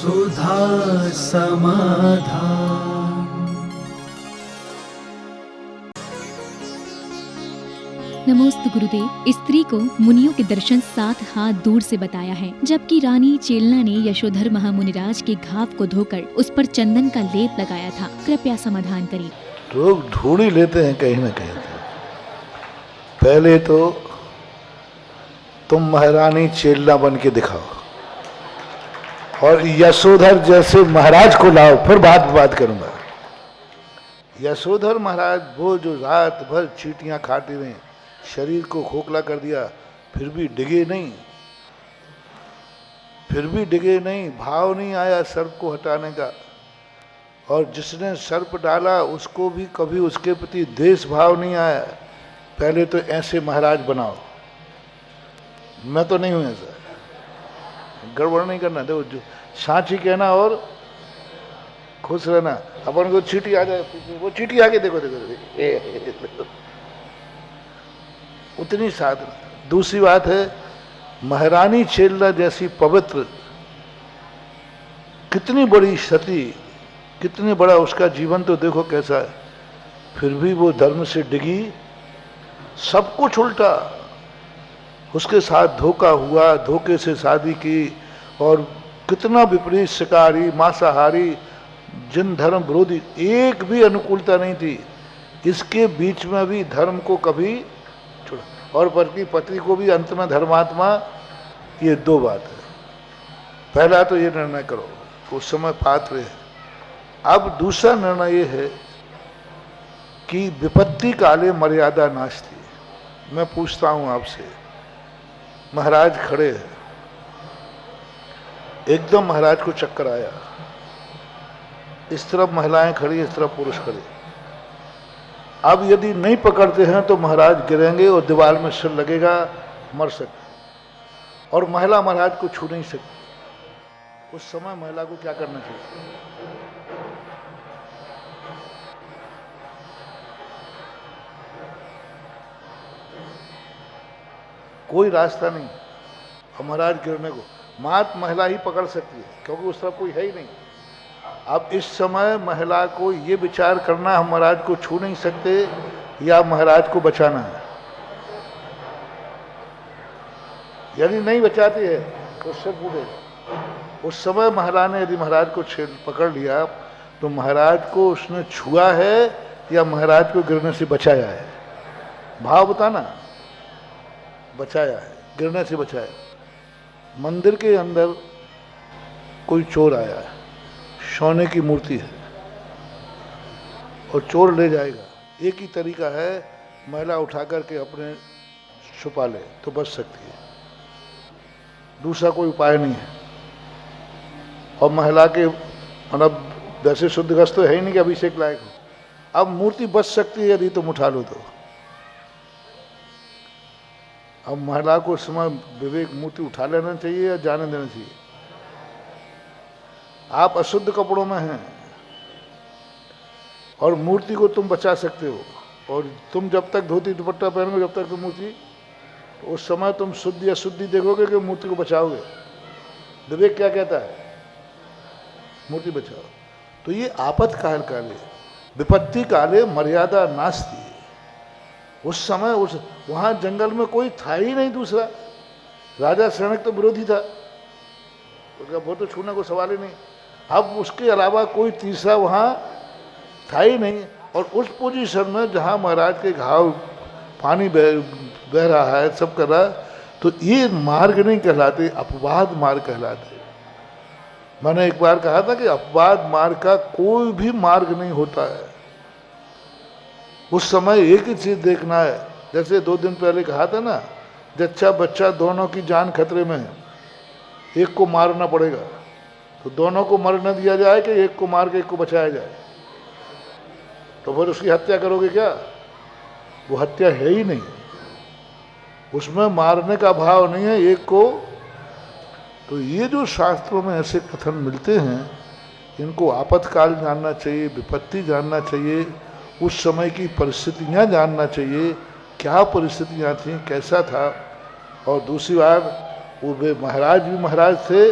सुधा समाधान। नमोस्तु गुरुदेव। स्त्री को मुनियों के दर्शन 7 हाथ दूर से बताया है, जबकि रानी चेलना ने यशोधर महामुनिराज के घाव को धोकर उस पर चंदन का लेप लगाया था। कृपया समाधान करिए। लोग ढूंढ ही लेते हैं कहीं ना कहीं। पहले तो तुम महारानी चेलना बन के दिखाओ और यशोधर जैसे महाराज को लाओ, फिर बात करूंगा। यशोधर महाराज वो जो रात भर चींटियां खाते रहे, शरीर को खोखला कर दिया, फिर भी डिगे नहीं, भाव नहीं आया सर्प को हटाने का। और जिसने सर्प डाला उसको भी कभी उसके प्रति द्वेष भाव नहीं आया। पहले तो ऐसे महाराज बनाओ। मैं तो नहीं हूं ऐसा, गड़बड़ नहीं करना। देखो जो सांची कहना और खुश रहना। अपन को चींटी आ जाए, वो चींटी आगे देखो उतनी साधना। दूसरी बात है, महारानी चेलना जैसी पवित्र, कितनी बड़ी सती, कितनी बड़ा उसका जीवन तो देखो कैसा है। फिर भी वो धर्म से डिगी, सब कुछ उल्टा। उसके साथ धोखा हुआ, धोखे से शादी की, और कितना विपरीत शिकारी, मांसाहारी, जिन धर्म विरोधी, एक भी अनुकूलता नहीं थी। इसके बीच में भी धर्म को कभी छोड़ा, और पति पति को भी अंत में धर्मात्मा। ये दो बात है। पहला तो ये निर्णय करो, उस समय पात्र है। अब दूसरा निर्णय ये है कि विपत्ति काले मर्यादा नास्ति। मैं पूछता हूं आपसे, महाराज खड़े हैं, एकदम महाराज को चक्कर आया, इस तरफ महिलाएं खड़ी, इस तरफ पुरुष खड़े। अब यदि नहीं पकड़ते हैं तो महाराज गिरेंगे और दीवार में सिर लगेगा, मर सकते। और महिला महाराज को छू नहीं सकती। उस समय महिला को क्या करना चाहिए? कोई रास्ता नहीं। और महाराज गिरने को मात महिला ही पकड़ सकती है, क्योंकि उस तरफ कोई है ही नहीं। अब इस समय महिला को ये विचार करना, हम महाराज को छू नहीं सकते या महाराज को बचाना है। यदि नहीं बचाती है तो सिर फूटेगा। उस समय महिला ने यदि महाराज को पकड़ लिया तो महाराज को उसने छुआ है या महाराज को गिरने से बचाया है? भाव बताना। बचाया है, गिरने से बचाया। मंदिर के अंदर कोई चोर आया है, सोने की मूर्ति है, और चोर ले जाएगा। एक ही तरीका है, महिला उठा करके अपने छुपा ले तो बच सकती है। दूसरा कोई उपाय नहीं है। और महिला के मतलब वैसे शुद्ध गस्त तो है ही नहीं कि अभिषेक लायक हो। अब मूर्ति बच सकती है यदि तुम उठा लो तो। अब महिला को उस समय विवेक, मूर्ति उठा लेना चाहिए या जाने देना चाहिए? आप अशुद्ध कपड़ों में हैं और मूर्ति को तुम बचा सकते हो, और तुम जब तक धोती दुपट्टा पहनोगे, जब तक तुम मूर्ति, तो उस समय तुम शुद्ध या शुद्धि देखोगे कि मूर्ति को बचाओगे। विवेक क्या कहता है? मूर्ति बचाओ। तो ये आपातकाल काले, विपत्ति काले मर्यादा नास्ति। उस समय वहां जंगल में कोई था ही नहीं दूसरा। राजा शरणक तो विरोधी था, उसका वो तो छूने को सवाल ही नहीं। अब उसके अलावा कोई तीसरा वहां था ही नहीं। और उस पोजीशन में जहां महाराज के घाव, पानी बह रहा है, सब कर रहा है, तो ये मार्ग नहीं कहलाते, अपवाद मार्ग कहलाते। मैंने एक बार कहा था कि अपवाद मार्ग का कोई भी मार्ग नहीं होता है। उस समय एक ही चीज देखना है। जैसे 2 दिन पहले कहा था ना, जच्चा बच्चा दोनों की जान खतरे में है, एक को मारना पड़ेगा। तो दोनों को मर न दिया जाए कि एक को मार के एक को बचाया जाए। तो फिर उसकी हत्या करोगे क्या? वो हत्या है ही नहीं, उसमें मारने का भाव नहीं है एक को। तो ये जो शास्त्रों में ऐसे कथन मिलते हैं, इनको आपातकाल जानना चाहिए, विपत्ति जानना चाहिए, उस समय की परिस्थितियाँ जानना चाहिए, क्या परिस्थितियाँ थीं, कैसा था। और दूसरी बार वो महाराज भी महाराज थे,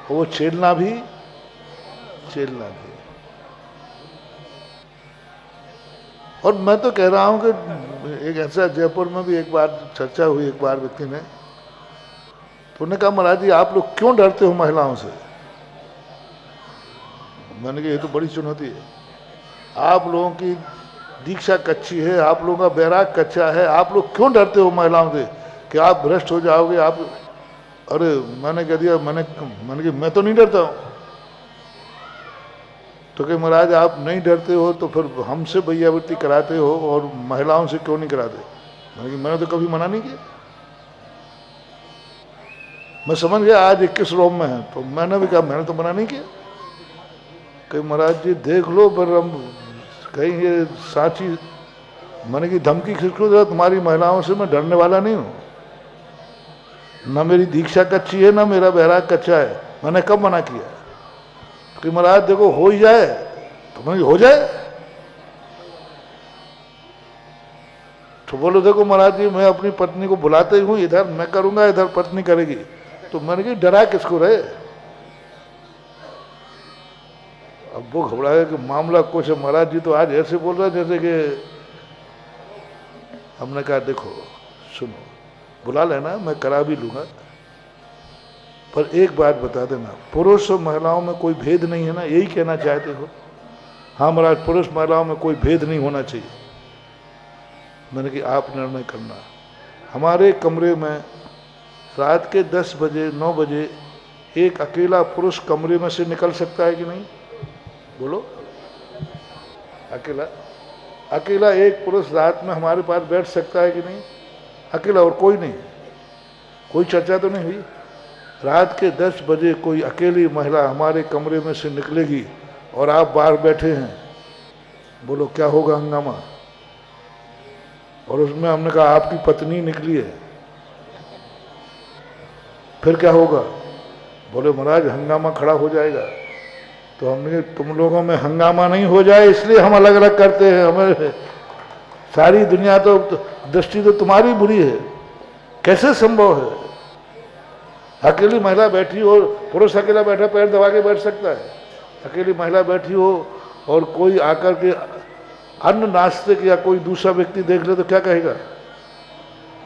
वो चेलना भी चेलना थी। और मैं तो कह रहा हूं कि एक ऐसा जयपुर में भी एक बार चर्चा हुई, एक बार व्यक्ति ने तो उन्होंने कहा महाराज जी आप लोग क्यों डरते हो महिलाओं से? मैंने कहा ये तो बड़ी चुनौती है, आप लोगों की दीक्षा कच्ची है, आप लोगों का बैराग कच्चा है, आप लोग क्यों डरते हो महिलाओं से कि आप भ्रष्ट हो जाओगे आप? अरे मैंने कह दिया, मैंने कहा मैं तो नहीं डरता हूँ। तो कि महाराज आप नहीं डरते हो तो फिर हमसे भैयावृत्ति कराते हो और महिलाओं से क्यों नहीं कराते? मैंने तो कभी मना नहीं किया। मैं समझ गया आज 21 रोम में है, तो मैंने भी कहा मैंने तो मना नहीं किया। कि महाराज जी देख लो, पर हम कहीं ये साची मैंने की धमकी खिसको दे, तुम्हारी महिलाओं से मैं डरने वाला नहीं हूँ, ना मेरी दीक्षा कच्ची है ना मेरा बैराग कच्चा है। मैंने कब मना किया कि महाराज देखो हो ही जाए, तो मैं हो जाए। तो बोलो देखो महाराज जी मैं अपनी पत्नी को बुलाते ही हूँ, इधर मैं करूंगा इधर पत्नी करेगी। तो मैंने कहा डरा किसको रहे? अब वो घबराए कि मामला कुछ है, महाराज जी तो आज ऐसे बोल रहे जैसे कि। हमने कहा देखो सुनो, बुला लेना मैं करा भी लूंगा, पर एक बात बता देना, पुरुष और महिलाओं में कोई भेद नहीं है ना, यही कहना चाहते हो? हाँ महाराज पुरुष महिलाओं में कोई भेद नहीं होना चाहिए। मैंने कि आप निर्णय करना। हमारे कमरे में रात के 10 बजे 9 बजे एक अकेला पुरुष कमरे में से निकल सकता है कि नहीं? बोलो। अकेला एक पुरुष रात में हमारे पास बैठ सकता है कि नहीं? अकेला, और कोई नहीं, कोई चर्चा तो नहीं हुई। रात के 10 बजे कोई अकेली महिला हमारे कमरे में से निकलेगी और आप बाहर बैठे हैं, बोलो क्या होगा हंगामा? और उसमें हमने कहा आपकी पत्नी निकली है, फिर क्या होगा? बोले महाराज हंगामा खड़ा हो जाएगा। तो हमने तुम लोगों में हंगामा नहीं हो जाए इसलिए हम अलग अलग करते हैं। हमें सारी दुनिया तो दृष्टि तो तुम्हारी बुरी है, कैसे संभव है? अकेली महिला बैठी हो, पुरुष अकेला बैठा पैर दबा के बैठ सकता है, अकेली महिला बैठी हो और कोई आकर के अन्न नाश्ते या कोई दूसरा व्यक्ति देख ले तो क्या कहेगा?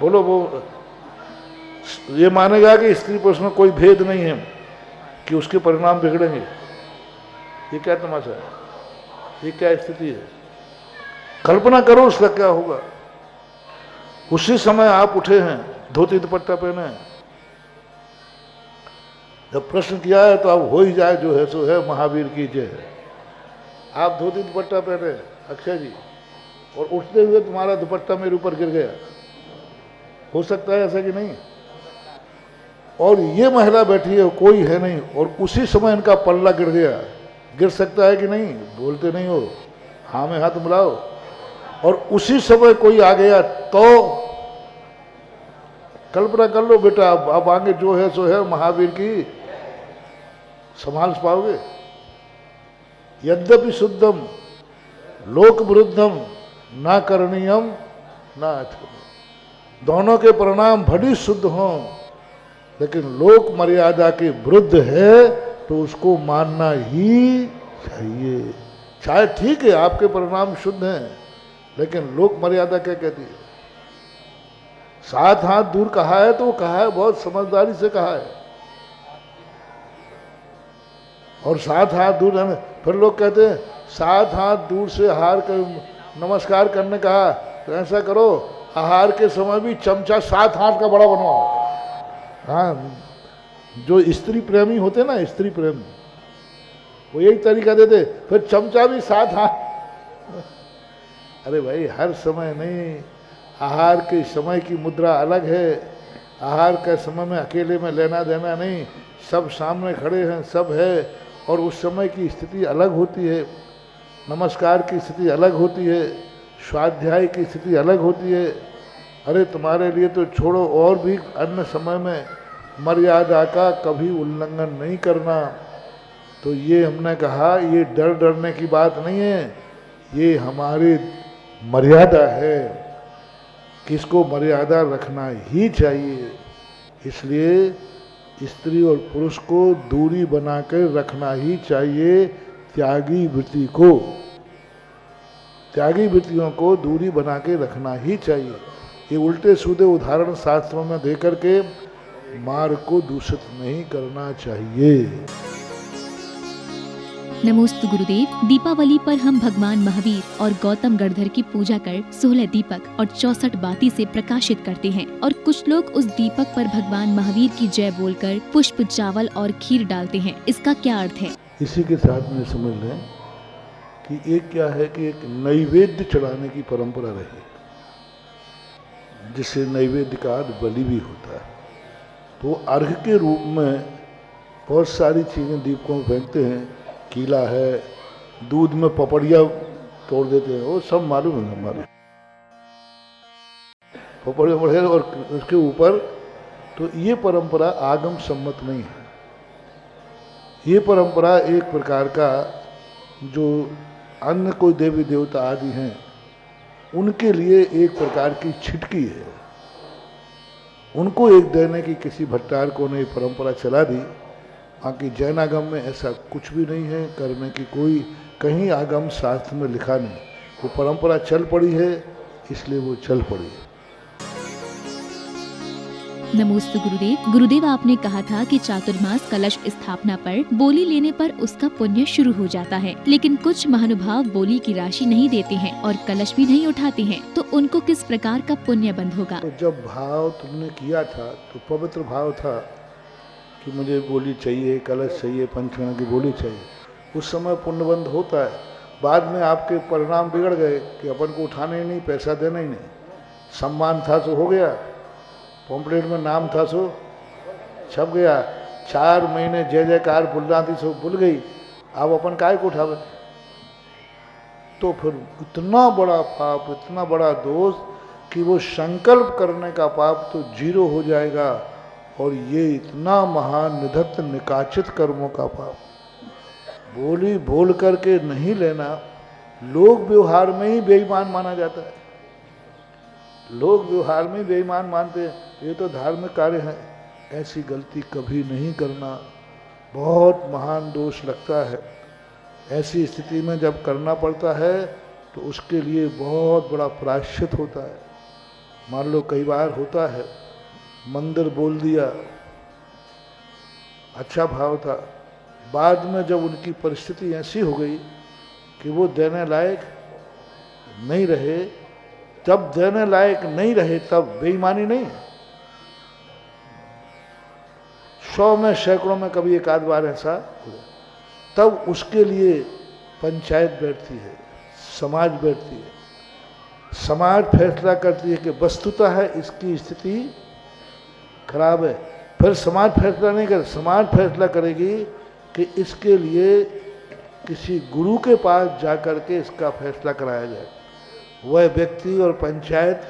बोलो वो ये मानेगा कि स्त्री पुरुष में कोई भेद नहीं है, कि उसके परिणाम बिगड़ेंगे। ये क्या तमाशा है? ये क्या स्थिति है? कल्पना करो उसका क्या होगा। उसी समय आप उठे हैं, धोती दुपट्टा पहने हैं, जब प्रश्न किया है तो अब हो ही जाए जो है सो है, महावीर की जय। आप धोती दुपट्टा पहने अक्षय जी, और उठते हुए तुम्हारा दुपट्टा मेरे ऊपर गिर गया, हो सकता है ऐसा कि नहीं? और ये महिला बैठी है कोई है नहीं, और उसी समय इनका पल्ला गिर गया, गिर सकता है कि नहीं? बोलते नहीं हो, हाँ में हाथ मिलाओ। और उसी समय कोई आ गया तो कल्पना कर लो बेटा, अब आगे जो है सो है, महावीर की संभाल पाओगे? यद्यपि शुद्धम लोक विरुद्धम ना करणीयम ना अचरणीयम, दोनों के परिणाम भली शुद्ध हों, लेकिन लोक मर्यादा के विरुद्ध है तो उसको मानना ही चाहिए। चाहे ठीक है आपके परिणाम शुद्ध हैं, लेकिन लोक मर्यादा क्या कहती है? 7 हाथ दूर कहा है तो वो कहा है बहुत समझदारी से कहा है, और 7 हाथ दूर जाने। फिर लोग कहते हैं 7 हाथ दूर से आहार कर नमस्कार करने कहा, तो ऐसा करो आहार के समय भी चमचा 7 हाथ का बड़ा बनवाओ। हाँ, जो स्त्री प्रेमी होते ना, स्त्री प्रेमी, वो यही तरीका देते, फिर चमचा भी 7 हाथ। अरे भाई हर समय नहीं, आहार के समय की मुद्रा अलग है। आहार के समय में अकेले में लेना देना नहीं, सब सामने खड़े हैं, सब है, और उस समय की स्थिति अलग होती है, नमस्कार की स्थिति अलग होती है, स्वाध्याय की स्थिति अलग होती है। अरे तुम्हारे लिए तो छोड़ो, और भी अन्य समय में मर्यादा का कभी उल्लंघन नहीं करना। तो ये हमने कहा ये डरने की बात नहीं है, ये हमारी मर्यादा है, किसको मर्यादा रखना ही चाहिए। इसलिए स्त्री और पुरुष को दूरी बनाकर रखना ही चाहिए, त्यागी वृत्तियों को दूरी बना के रखना ही चाहिए। ये उल्टे सीधे उदाहरण शास्त्रों में दे करके मार्ग को दूषित नहीं करना चाहिए। नमोस्तु गुरुदेव। दीपावली पर हम भगवान महावीर और गौतम गणधर की पूजा कर 16 दीपक और 64 बाती से प्रकाशित करते हैं और कुछ लोग उस दीपक पर भगवान महावीर की जय बोलकर पुष्प, चावल और खीर डालते हैं। इसका क्या अर्थ है? इसी के साथ में समझ लें कि एक क्या है कि एक नैवेद्य चढ़ाने की परंपरा रही, जिससे नैवेद्य का बलि भी होता है। तो अर्घ के रूप में बहुत सारी चीज़ें दीपकों में फेंकते हैं। कीला है, दूध में पपड़िया तोड़ देते हैं, वो सब मालूम है हमारे, पपड़िया पड़े और उसके ऊपर। तो ये परंपरा आगम सम्मत नहीं है। ये परंपरा एक प्रकार का जो अन्य कोई देवी देवता आदि हैं उनके लिए एक प्रकार की छिटकी है। उनको एक देने की किसी भट्टार को ने परंपरा चला दी। बाकी जैन आगम में ऐसा कुछ भी नहीं है, करने की कोई कहीं आगम शास्त्र में लिखा नहीं। वो परंपरा चल पड़ी है, इसलिए वो चल पड़ी है। नमोस्तु गुरुदेव। गुरुदेव, आपने कहा था कि चातुर्मास कलश स्थापना पर बोली लेने पर उसका पुण्य शुरू हो जाता है, लेकिन कुछ महानुभाव बोली की राशि नहीं देते हैं और कलश भी नहीं उठाते हैं, तो उनको किस प्रकार का पुण्य बंध होगा? तो जब भाव तुमने किया था तो पवित्र भाव था कि मुझे बोली चाहिए, कलश चाहिए, पंचगण की बोली चाहिए, उस समय पुण्यबंध होता है। बाद में आपके परिणाम बिगड़ गए कि अपन को उठाने ही नहीं, पैसा देना ही नहीं। सम्मान था तो हो गया, पॉम्पलेट में नाम था सो छप गया, 4 महीने जय जयकार बुल रहा थी सो बुल गई। अब अपन काय को उठावे? तो फिर इतना बड़ा पाप, इतना बड़ा दोष कि वो संकल्प करने का पाप तो 0 हो जाएगा, और ये इतना महान निधत्त निकाचित कर्मों का पाप। बोली बोल करके नहीं लेना, लोग व्यवहार में ही बेईमान माना जाता है। लोग व्यवहार में बेईमान मानते हैं, ये तो धार्मिक कार्य है। ऐसी गलती कभी नहीं करना, बहुत महान दोष लगता है। ऐसी स्थिति में जब करना पड़ता है तो उसके लिए बहुत बड़ा प्रायश्चित होता है। मान लो कई बार होता है, मंदिर बोल दिया, अच्छा भाव था, बाद में जब उनकी परिस्थिति ऐसी हो गई कि वो देने लायक नहीं रहे, जब देने लायक नहीं रहे तब बेईमानी नहीं, 100 में सैकड़ों में कभी एक आध बार ऐसा हो, तब उसके लिए पंचायत बैठती है, समाज बैठती है। समाज फैसला करती है कि वस्तुतः है इसकी स्थिति खराब है। फिर समाज फैसला नहीं करे, समाज फैसला करेगी कि इसके लिए किसी गुरु के पास जाकर के इसका फैसला कराया जाए। वह व्यक्ति और पंचायत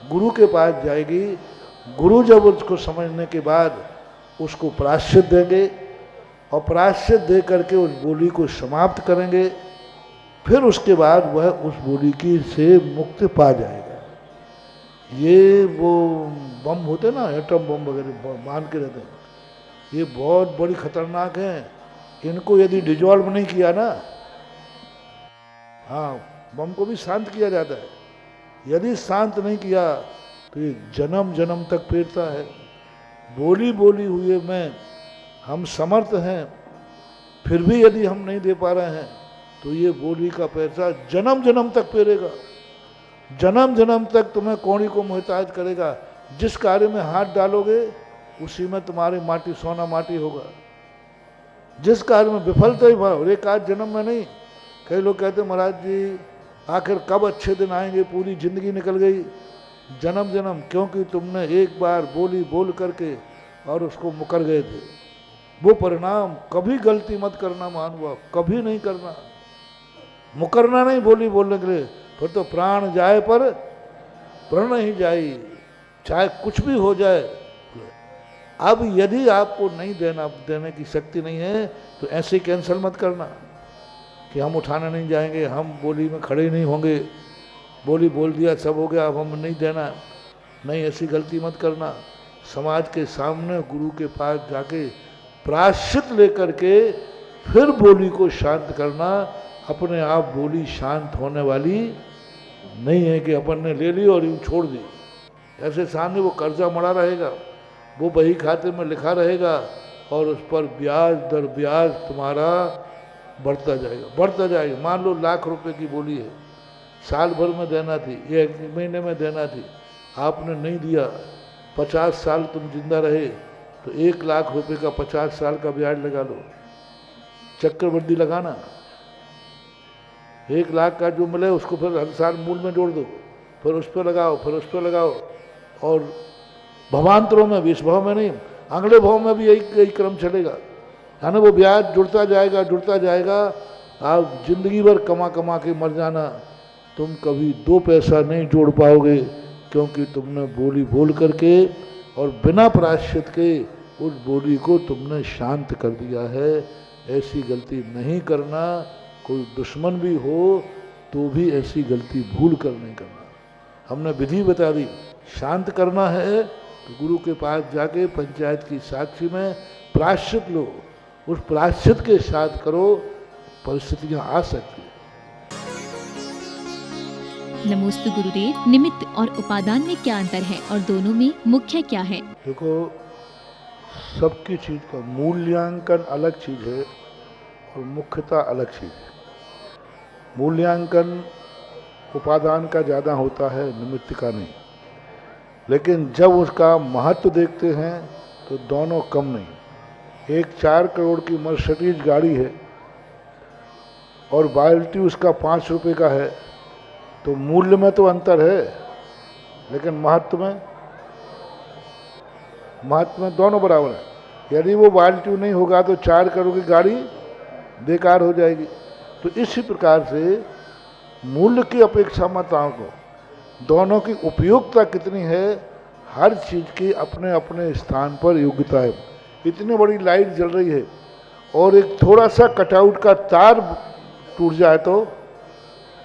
गुरु के पास जाएगी। गुरु जब उसको समझने के बाद उसको प्रायश्चित देंगे और प्रायश्चित दे करके उस बोली को समाप्त करेंगे। फिर उसके बाद वह उस बोली की से मुक्ति पा जाएगा। ये वो बम होते ना, एटम बम वगैरह मान के रहते हैं, ये बहुत बड़ी खतरनाक हैं। इनको यदि डिजॉल्व नहीं किया ना, हाँ, बम को भी शांत किया जाता है। यदि शांत नहीं किया तो ये जन्म जन्म तक फेरता है। बोली बोली हुए में हम समर्थ हैं, फिर भी यदि हम नहीं दे पा रहे हैं तो ये बोली का पैसा जन्म जन्म तक फेरेगा। जन्म जन्म तक तुम्हें कौड़ी को मोहताज करेगा। जिस कार्य में हाथ डालोगे उसी में तुम्हारी माटी सोना माटी होगा। जिस कार्य में विफलता ही भाव, एक आध जन्म में नहीं। कई लोग कहते महाराज जी आखिर कब अच्छे दिन आएंगे, पूरी जिंदगी निकल गई। जन्म जन्म, क्योंकि तुमने एक बार बोली बोल करके और उसको मुकर गए थे। वो परिणाम कभी गलती मत करना मानवा, कभी नहीं करना, मुकरना नहीं बोली बोलने के लिए। फिर तो प्राण जाए पर प्रण ही जाए, चाहे कुछ भी हो जाए। अब यदि आपको नहीं देने की शक्ति नहीं है तो ऐसे कैंसिल मत करना कि हम उठाने नहीं जाएंगे, हम बोली में खड़े नहीं होंगे, बोली बोल दिया सब हो गया, अब हम नहीं देना। नहीं, ऐसी गलती मत करना। समाज के सामने गुरु के पास जाके प्रायश्चित लेकर के फिर बोली को शांत करना। अपने आप बोली शांत होने वाली नहीं है कि अपन ने ले ली और यूँ छोड़ दी। ऐसे सामने वो कर्जा मड़ा रहेगा, वो बही खाते में लिखा रहेगा और उस पर ब्याज दर ब्याज तुम्हारा बढ़ता जाएगा। मान लो लाख रुपए की बोली है, साल भर में देना थी, 1 महीने में देना थी, आपने नहीं दिया, 50 साल तुम जिंदा रहे, तो 1 लाख रुपए का 50 साल का ब्याज लगा लो, चक्रवृद्धि लगाना। 1 लाख का जो मिले उसको फिर हर साल मूल में जोड़ दो, फिर उस पर लगाओ, फिर उस पर लगाओ। और भवांतरों में भी, इस भाव में नहीं, अगले भाव में भी यही क्रम चलेगा, है ना। वो ब्याज जुड़ता जाएगा। आप जिंदगी भर कमा के मर जाना, तुम कभी 2 पैसा नहीं जोड़ पाओगे, क्योंकि तुमने बोली बोल करके और बिना प्रायश्चित के उस बोली को तुमने शांत कर दिया है। ऐसी गलती नहीं करना। कोई दुश्मन भी हो तो भी ऐसी गलती भूल कर नहीं करना। हमने विधि बता दी, शांत करना है तो गुरु के पास जाके पंचायत की साक्षी में प्रायश्चित लो, उस प्रायश्चित के साथ करो, परिस्थितियां आ सकती है। नमोस्तु गुरुदेव। निमित्त और उपादान में क्या अंतर है और दोनों में मुख्य क्या है? देखो, सबकी चीज का मूल्यांकन अलग चीज है और मुख्यता अलग चीज है। मूल्यांकन उपादान का ज़्यादा होता है, निमित्त का नहीं। लेकिन जब उसका महत्व देखते हैं तो दोनों कम नहीं। एक 4 करोड़ की मर्सिडीज गाड़ी है और बाल्टी उसका 5 रुपए का है, तो मूल्य में तो अंतर है, लेकिन महत्व में दोनों बराबर है। यदि वो बाल्टी नहीं होगा तो 4 करोड़ की गाड़ी बेकार हो जाएगी। तो इसी प्रकार से मूल्य की अपेक्षामताओं को, दोनों की उपयोगिता कितनी है, हर चीज़ की अपने अपने स्थान पर योग्यता है। इतनी बड़ी लाइट जल रही है और एक थोड़ा सा कटआउट का तार टूट जाए तो,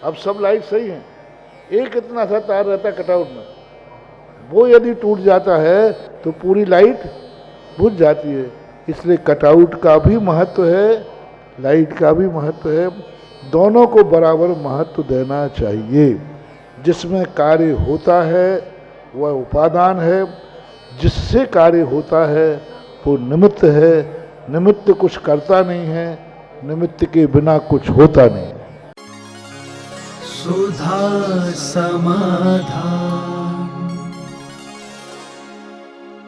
अब सब लाइट सही है, एक इतना सा तार रहता है कटआउट में, वो यदि टूट जाता है तो पूरी लाइट बुझ जाती है। इसलिए कटआउट का भी महत्व है, लाइट का भी महत्व है। दोनों को बराबर महत्व देना चाहिए। जिसमें कार्य होता है वह उपादान है, जिससे कार्य होता है वो निमित्त है। निमित्त कुछ करता नहीं है, निमित्त के बिना कुछ होता नहीं। सुधा समाधान।